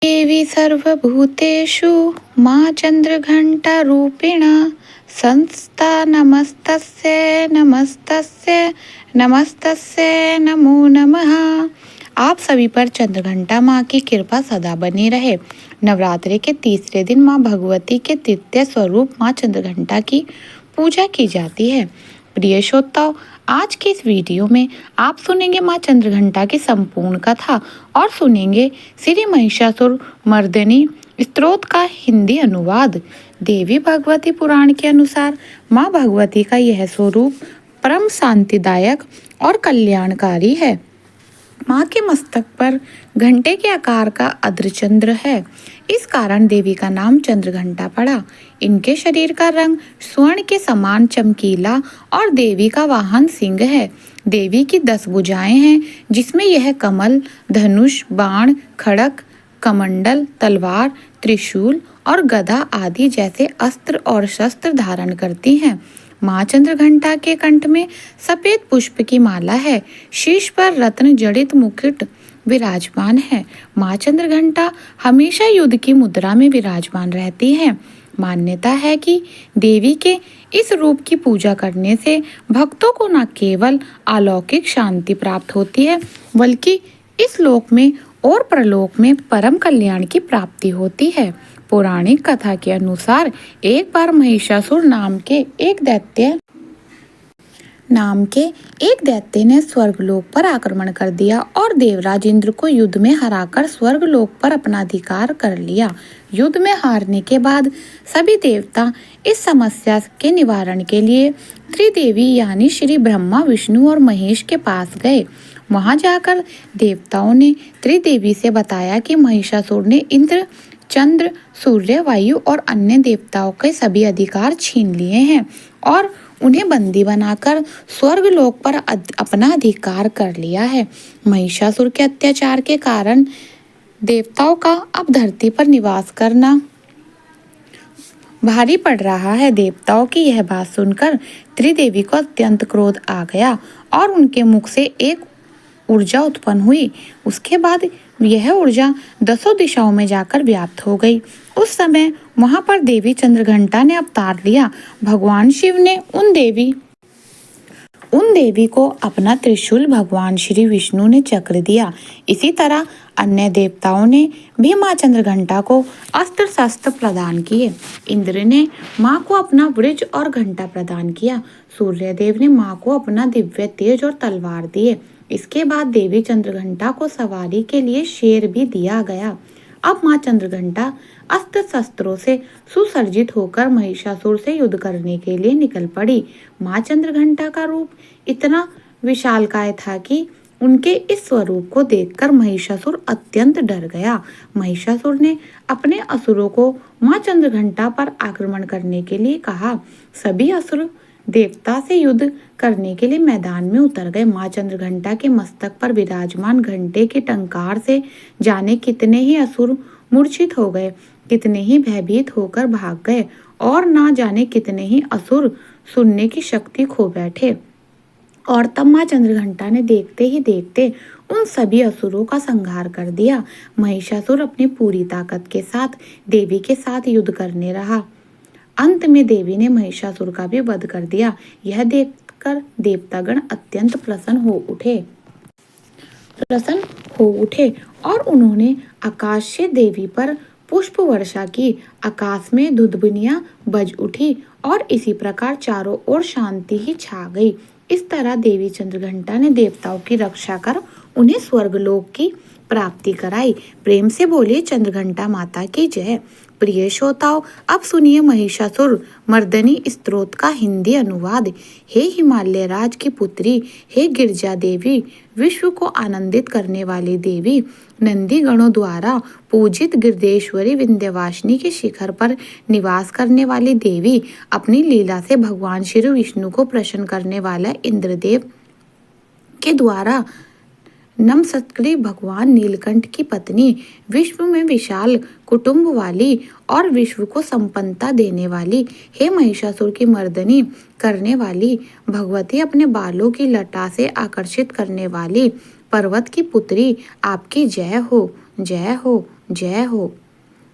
देवी सर्वभूतेषु माँ चन्द्रघण्टारूपिणा संस्था नमस्तस्यै नमस्तस्यै नमस्तस्यै नमो नमः। आप सभी पर चंद्रघंटा माँ की कृपा सदा बनी रहे। नवरात्रि के तीसरे दिन माँ भगवती के तृतीय स्वरूप माँ चंद्रघंटा की पूजा की जाती है। प्रिय श्रोताओं, आज के इस वीडियो में आप सुनेंगे माँ चंद्रघंटा की संपूर्ण कथा और सुनेंगे श्री महिषासुर मर्दिनी स्तोत्र का हिंदी अनुवाद। देवी भगवती पुराण के अनुसार माँ भगवती का यह स्वरूप परम शांतिदायक और कल्याणकारी है। माँ के मस्तक पर घंटे के आकार का अर्धचंद्र है, इस कारण देवी का नाम चंद्रघंटा पड़ा। इनके शरीर का रंग स्वर्ण के समान चमकीला और देवी का वाहन सिंह है। देवी की 10 भुजाएं हैं, जिसमें यह कमल, धनुष, बाण, खड़ग, कमंडल, तलवार, त्रिशूल और गदा आदि जैसे अस्त्र और शस्त्र धारण करती हैं। माँ चंद्रघंटा के कंठ में सफेद पुष्प की माला है। शीश पर रत्न जड़ित मुकुट विराजमान है। माँ चंद्रघंटा हमेशा युद्ध की मुद्रा में विराजमान रहती है। मान्यता है कि देवी के इस रूप की पूजा करने से भक्तों को न केवल अलौकिक शांति प्राप्त होती है, बल्कि इस लोक में और परलोक में परम कल्याण की प्राप्ति होती है। पौराणिक कथा के अनुसार एक बार महिषासुर नाम के एक दैत्य ने स्वर्गलोक पर आक्रमण कर दिया और देवराज इंद्र को युद्ध में हराकर स्वर्गलोक पर अपना अधिकार कर लिया। युद्ध में हारने के बाद सभी देवता इस समस्या के निवारण के लिए त्रिदेवी यानी श्री ब्रह्मा, विष्णु और महेश के पास गए। वहां जाकर देवताओं ने त्रिदेवी से बताया कि महिषासुर ने इंद्र, चंद्र, सूर्य, वायु और अन्य देवताओं के सभी अधिकार छीन लिए हैं और उन्हें बंदी बनाकर स्वर्गलोक पर अपना अधिकार कर लिया है। महिषासुर के अत्याचार के कारण देवताओं का अब धरती पर निवास करना भारी पड़ रहा है। देवताओं की यह बात सुनकर त्रिदेवी को अत्यंत क्रोध आ गया और उनके मुख से एक ऊर्जा उत्पन्न हुई। उसके बाद यह ऊर्जा 10 दिशाओं में जाकर व्याप्त हो गई। उस समय वहां पर देवी चंद्रघंटा ने अवतार लिया। भगवान शिव ने उन देवी को अपना त्रिशूल, भगवान श्री विष्णु ने चक्र दिया। इसी तरह अन्य देवताओं ने भी माँ चंद्रघंटा को अस्त्र शस्त्र प्रदान किए। इंद्र ने माँ को अपना वृक्ष और घंटा प्रदान किया। सूर्य देव ने माँ को अपना दिव्य तेज और तलवार दिए। इसके बाद देवी चंद्रघंटा को सवारी के लिए शेर भी दिया गया। अब माँ चंद्रघंटा अस्त्र शस्त्रों से सुसज्जित होकर महिषासुर से युद्ध करने के लिए निकल पड़ी। माँ चंद्रघंटा का रूप इतना विशालकाय था कि उनके इस स्वरूप को देखकर महिषासुर अत्यंत डर गया। महिषासुर ने अपने असुरों को माँ चंद्रघंटा पर आक्रमण करने के लिए कहा। सभी असुर देवता से युद्ध करने के लिए मैदान में उतर गए। माँ चंद्रघंटा के मस्तक पर विराजमान घंटे के टंकार से जाने कितने ही असुर मूर्छित हो गए, कितने ही भयभीत होकर भाग गए और ना जाने कितने ही असुर सुनने की शक्ति खो बैठे। और तब माँ चंद्रघंटा ने देखते ही देखते उन सभी असुरों का संहार कर दिया। महिषासुर अपनी पूरी ताकत के साथ देवी के साथ युद्ध करने रहा। अंत में देवी ने महिषासुर का भी वध कर दिया। यह देखकर देवतागण अत्यंत प्रसन्न हो उठे और उन्होंने आकाश से देवी पर पुष्प वर्षा की। आकाश में धुंधुनियां बज उठी और इसी प्रकार चारों ओर शांति ही छा गई। इस तरह देवी चंद्रघंटा ने देवताओं की रक्षा कर उन्हें स्वर्गलोक की प्राप्ति कराई। प्रेम से बोलिए चंद्रघंटा माता की जय। प्रिय श्रोताओं, अब सुनिए महिषासुर मर्दिनी स्तोत्र का हिंदी अनुवाद। हे हिमालय राज की पुत्री, हे गिरजा देवी, विश्व को आनंदित करने वाली देवी, नंदी गणों द्वारा पूजित गिरदेश्वरी, विंध्यवासिनी के शिखर पर निवास करने वाली देवी, अपनी लीला से भगवान श्री विष्णु को प्रसन्न करने वाला इंद्रदेव के द्वारा नमस्कृत भगवान नीलकंठ की पत्नी, विश्व में विशाल कुटुंब वाली और विश्व को संपन्नता देने वाली, हे महिषासुर की मर्दनी करने वाली भगवती, अपने बालों की लटा से आकर्षित करने वाली पर्वत की पुत्री, आपकी जय हो। जय हो, जय हो।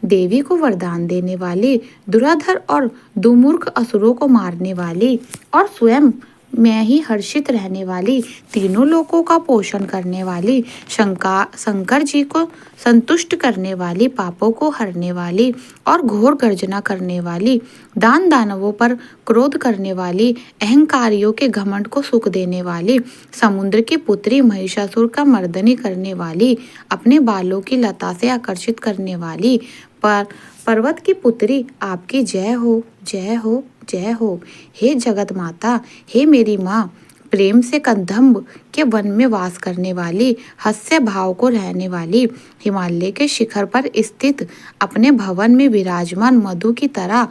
देवी को वरदान देने वाली, दुराधर और दुर्मुख असुरों को मारने वाली और स्वयं मैं ही हर्षित रहने वाली, तीनों लोकों का पोषण करने वाली, शंकर जी को संतुष्ट करने वाली, पापों को हरने वाली और घोर गर्जना करने वाली, दानवों पर क्रोध करने वाली, अहंकारियों के घमंड को सुख देने वाली, समुद्र की पुत्री, महिषासुर का मर्दनी करने वाली, अपने बालों की लता से आकर्षित करने वाली, पर पर्वत की पुत्री, आपकी जय हो, जय हो, जय हो। हे जगत माता, हे मेरी माँ, प्रेम से कंदम्ब के वन में वास करने वाली, हास्य भाव को रहने वाली, हिमालय के शिखर पर स्थित अपने भवन में विराजमान मधु की तरह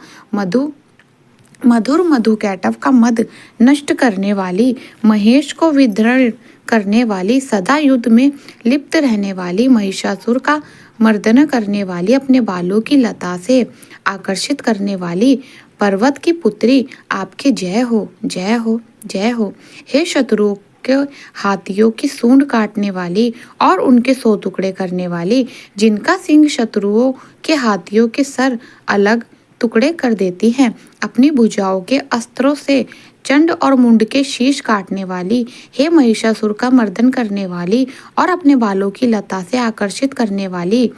मधुर मधुकैटभ का मद नष्ट करने वाली, महेश को विदृढ़ करने वाली, सदा युद्ध में लिप्त रहने वाली, महिषासुर का मर्दन करने वाली, अपने बालों की लता से आकर्षित करने वाली पर्वत की पुत्री, आपकी जय हो, जय हो, जय हो। हे शत्रुओं के हाथियों की सूंड काटने वाली और उनके 100 टुकड़े करने वाली, जिनका सिंह शत्रुओं के हाथियों के सर अलग टुकड़े कर देती हैं, अपनी भुजाओं के अस्त्रों से चंड और मुंड के शीश काटने वाली, हे महिषासुर का मर्दन करने वाली और अपने बालों की लता से आकर्षित करने वाली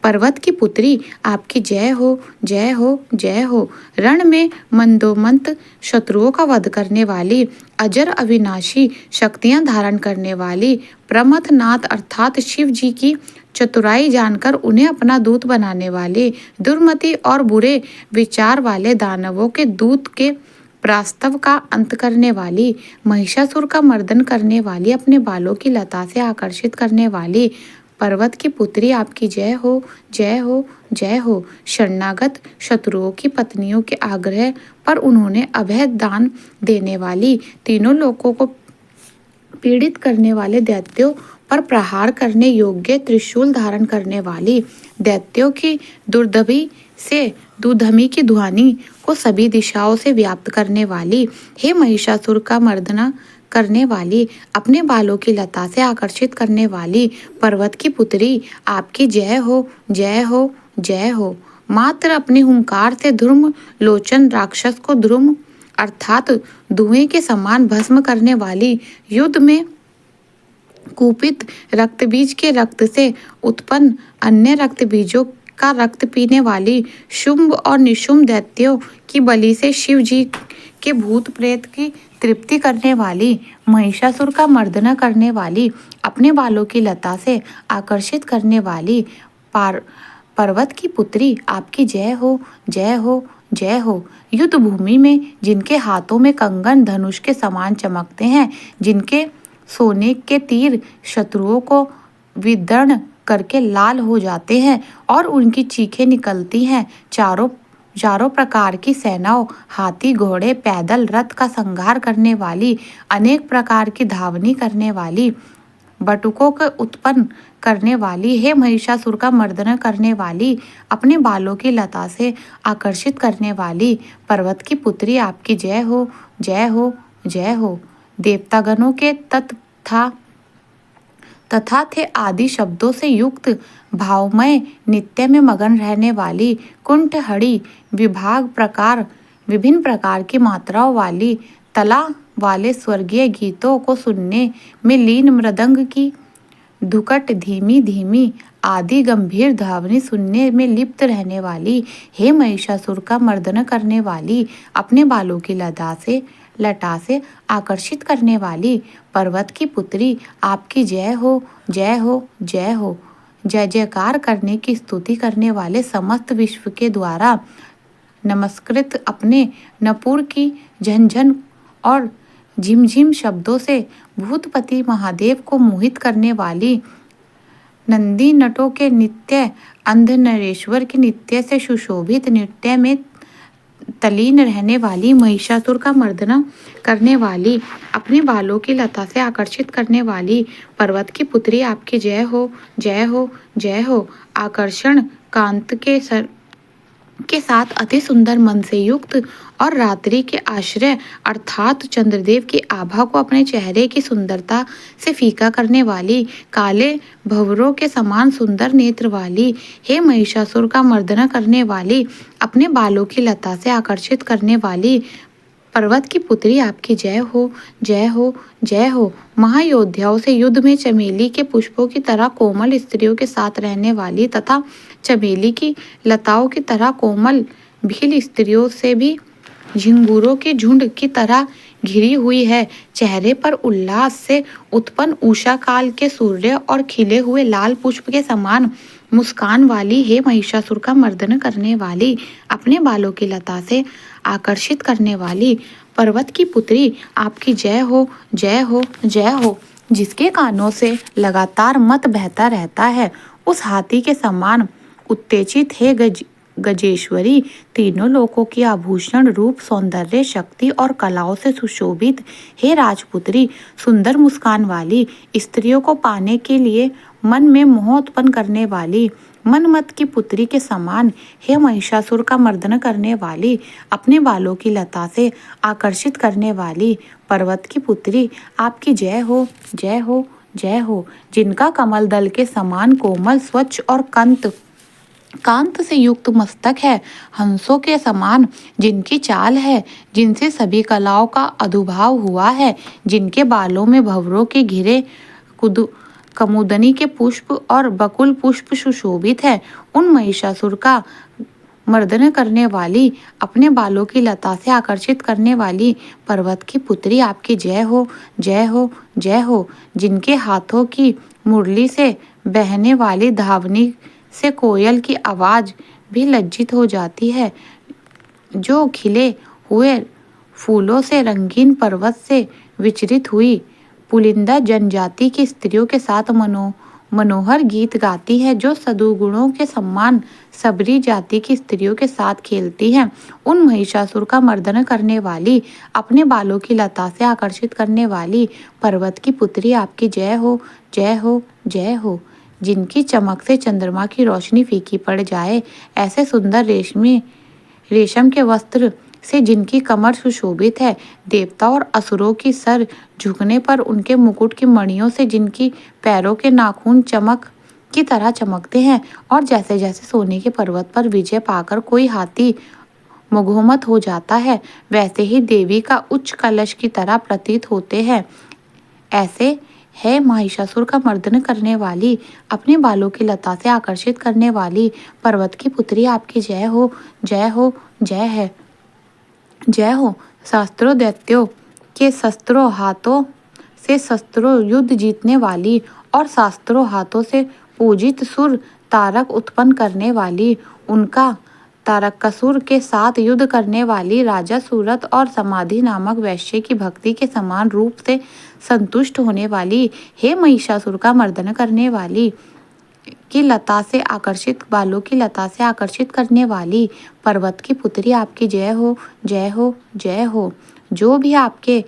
पर्वत की पुत्री, आपकी जय हो, जय हो, जय हो। रण में मंदोमंत शत्रुओं का वध करने वाली, अजर अविनाशी शक्तियां धारण करने वाली, प्रमथनाथ अर्थात शिव जी की चतुराई जानकर उन्हें अपना दूत बनाने वाली, दुर्मति और बुरे विचार वाले दानवों के दूत के प्रस्ताव का अंत करने वाली, महिषासुर का मर्दन करने वाली, अपने बालों की लता से आकर्षित करने वाली पर्वत की पुत्री, आपकी जय हो, जय हो, जय हो। शरणागत शत्रुओं की पत्नियों के आग्रह पर उन्होंने अभय दान देने वाली, तीनों लोकों को पीड़ित करने वाले दैत्यों पर प्रहार करने योग्य त्रिशूल धारण करने वाली, दैत्यों की दुर्धमी की ध्वनि को सभी दिशाओं से व्याप्त करने वाली, हे महिषासुर का मर्दना करने वाली, अपने बालों की लता से आकर्षित करने वाली पर्वत की पुत्री, आपकी जय हो, जय हो, जय हो। मात्र अपने हुंकार से धूम्र लोचन राक्षस को ध्रुम अर्थात धुएं के समान भस्म करने वाली, युद्ध में कुपित रक्तबीज के रक्त से उत्पन्न अन्य रक्तबीजों का रक्त पीने वाली, शुंभ और निशुंभ दैत्यों की बलि से शिव जी के भूत प्रेत की तृप्ति करने वाली, महिषासुर का मर्दना करने वाली, अपने बालों की लता से आकर्षित करने वाली पर्वत की पुत्री, आपकी जय हो, जय हो, जय हो। युद्ध भूमि में जिनके हाथों में कंगन धनुष के समान चमकते हैं, जिनके सोने के तीर शत्रुओं को विदर्ण करके लाल हो जाते हैं और उनकी चीखें निकलती हैं, चारों प्रकार की सेनाओं, हाथी, घोड़े, पैदल, रथ का संहार करने वाली, अनेक प्रकार की धावनी करने वाली, बटुकों को उत्पन्न करने वाली, हे महिषासुर का मर्दन करने वाली, अपने बालों की लता से आकर्षित करने वाली पर्वत की पुत्री, आपकी जय हो, जय हो, जय हो। देवतागणों के तथा थे आदि शब्दों से युक्त भावमय नित्य में मगन रहने वाली, कुंठहड़ी विभिन्न प्रकार की मात्राओं वाली, तला वाले स्वर्गीय गीतों को सुनने में लीन, मृदंग की धुकट धीमी धीमी आदि गंभीर धावनी सुनने में लिप्त रहने वाली, हे महिषासुर का मर्दन करने वाली, अपने बालों की लटा से आकर्षित करने वाली पर्वत की पुत्री, आपकी जय हो, जय हो, जय हो। जय जयकार करने की स्तुति करने वाले समस्त विश्व के द्वारा नमस्कृत, अपने नपुर की झनझन और झिमझिम शब्दों से भूतपति महादेव को मोहित करने वाली, नंदी नटों के नित्य, अंधनरेश्वर के नित्य से सुशोभित नृत्य में तलीन रहने वाली, महिषासुर का मर्दना करने वाली, अपने बालों की लता से आकर्षित करने वाली पर्वत की पुत्री, आपकी जय हो, जय हो, जय हो। आकर्षण कांत के के साथ अति सुंदर मन से युक्त और रात्रि के आश्रय अर्थात चंद्रदेव की आभा को अपने चेहरे की सुंदरता से फीका करने वाली, काले भंवरों के समान सुंदर नेत्र वाली, हे महिषासुर का मर्दन करने वाली, अपने बालों की लता से आकर्षित करने वाली पर्वत की पुत्री, आपकी जय हो, जय हो, जय हो। महायोद्धाओं से युद्ध में चमेली के पुष्पों की तरह कोमल स्त्रियों के साथ रहने वाली तथा चमेली की लताओं की तरह कोमल भील स्त्रियों से भी झिंगुरों के झुंड की तरह घिरी हुई है। चेहरे पर उल्लास से उत्पन्न उषा काल के सूर्य और खिले हुए लाल पुष्प के समान मुस्कान वाली, हे महिषासुर का मर्दन करने वाली, अपने बालों की लता से आकर्षित करने वाली पर्वत की पुत्री, आपकी जय हो, जय हो, जय हो। जिसके कानों से लगातार मत बहता रहता है, उस हाथी के समान उत्तेजित है गजेश्वरी, तीनों लोकों की आभूषण रूप, सौंदर्य, शक्ति और कलाओं से सुशोभित, हे राजपुत्री, सुंदर मुस्कान वाली, स्त्रियों को पाने के लिए मन में मोह उत्पन्न करने वाली, मनमत की पुत्री के समान, हे महिषासुर का मर्दन करने वाली, अपने बालों की लता से आकर्षित करने वाली पर्वत की पुत्री, आपकी जय हो, जय हो, जय हो। जिनका कमल दल के समान कोमल, स्वच्छ और कांत से युक्त मस्तक है, हंसों के समान जिनकी चाल है, जिनसे सभी कलाओं का अदुभाव हुआ है, जिनके बालों में भंवरों के घिरे कमुदनी के पुष्प और बकुल पुष्प सुशोभित है, उन महिषासुर का मर्दन करने वाली, अपने बालों की लता से आकर्षित करने वाली पर्वत की पुत्री, आपकी जय हो, जय हो, जय हो। जिनके हाथों की मुरली से बहने वाली धावनी से कोयल की आवाज भी लज्जित हो जाती है, जो खिले हुए फूलों से रंगीन पर्वत से विचरित हुई पुलिंदा जनजाति की स्त्रियों के साथ मनोहर गीत गाती है, जो सदुगुणों के सम्मान सबरी जाति की स्त्रियों के साथ खेलती हैं, उन महिषासुर का मर्दन करने वाली, अपने बालों की लता से आकर्षित करने वाली पर्वत की पुत्री, आपकी जय हो, जय हो, जय हो। जिनकी चमक से चंद्रमा की रोशनी फीकी पड़ जाए, ऐसे सुंदर रेशम के वस्त्र से जिनकी कमर सुशोभित है, देवता और असुरों की सर झुकने पर उनके मुकुट की मणियों से जिनकी पैरों के नाखून चमक की तरह चमकते हैं, और जैसे जैसे सोने के पर्वत पर विजय पाकर कोई हाथी मगोमत हो जाता है, वैसे ही देवी का उच्च कलश की तरह प्रतीत होते हैं। ऐसे है महिषासुर का मर्दन करने वाली, अपने बालों की लता से आकर्षित करने वाली पर्वत की पुत्री, आपकी जय हो, जय हो, जय है, जय हो। शास्त्रों दैत्यों के शस्त्रों हाथों से शस्त्रों युद्ध जीतने वाली और शास्त्रों हाथों से पूजित सुर तारक उत्पन्न करने वाली, उनका तारकासुर के साथ युद्ध करने वाली, राजा सूरत और समाधि नामक वैश्य की भक्ति के समान रूप से संतुष्ट होने वाली, हे महिषासुर का मर्दन करने वाली, की लता से आकर्षित बालों की लता से आकर्षित करने वाली पर्वत की पुत्री, आपकी जय हो, जय हो, जय हो। जो भी आपके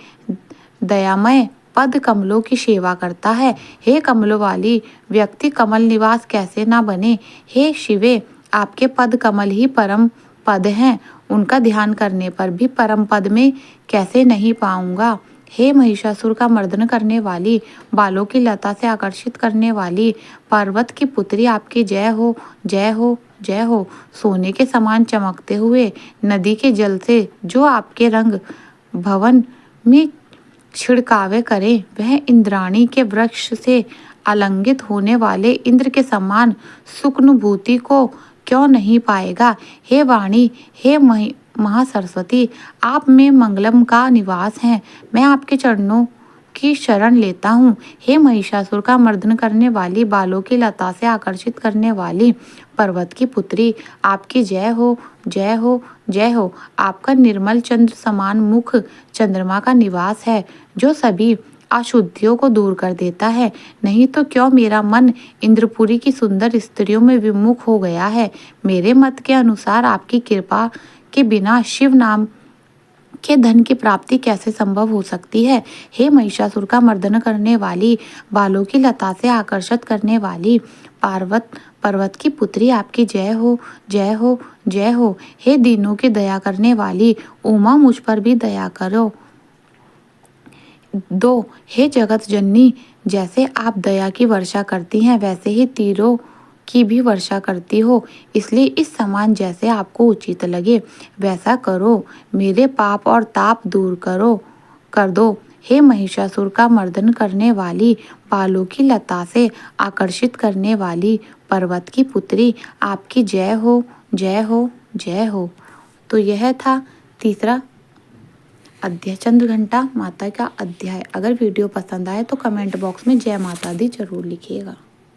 दयामय पद कमलों की सेवा करता है, हे कमलों वाली व्यक्ति, कमल निवास कैसे ना बने, हे शिवे, आपके पद कमल ही परम पद हैं, उनका ध्यान करने पर भी परम पद में कैसे नहीं पाऊंगा। हे महिषासुर का मर्दन करने वाली, बालों की लता से आकर्षित करने वाली पर्वत की पुत्री, आपकी जय हो, जय हो, जय हो। सोने के समान चमकते हुए नदी के जल से जो आपके रंग भवन में छिड़कावे करे, वह इंद्राणी के वृक्ष से आलिंगित होने वाले इंद्र के समान सुखानुभूति को क्यों नहीं पाएगा। हे वाणी, हे महासरस्वती, आप में मंगलम का निवास है, मैं आपके चरणों की शरण लेता हूँ। हे महिषासुर का मर्दन करने वाली, बालों की लता से आकर्षित करने वाली पर्वत की पुत्री, आपकी जय हो, जय हो, जय हो। आपका निर्मल चंद्र समान मुख चंद्रमा का निवास है, जो सभी अशुद्धियों को दूर कर देता है। नहीं तो क्यों मेरा मन इंद्रपुरी की सुंदर स्त्रियों में विमुख हो गया है। मेरे मत के अनुसार आपकी कृपा के बिना शिव नाम के धन की प्राप्ति कैसे संभव हो सकती है। हे महिषासुर का मर्दन करने वाली, बालों की लता से आकर्षित करने वाली पर्वत की पुत्री आपकी जय हो, जय हो, जय हो। हे दीनों की दया करने वाली उमा, मुझ पर भी दया करो। 2 हे जगत जननी, जैसे आप दया की वर्षा करती हैं वैसे ही तीरों की भी वर्षा करती हो, इसलिए इस समान जैसे आपको उचित लगे वैसा करो। मेरे पाप और ताप दूर कर दो। हे महिषासुर का मर्दन करने वाली, बालों की लता से आकर्षित करने वाली पर्वत की पुत्री, आपकी जय हो, जय हो, जय हो। तो यह था तीसरा अध्याय, चंद्रघंटा माता का अध्याय। अगर वीडियो पसंद आए तो कमेंट बॉक्स में जय माता दी जरूर लिखिएगा।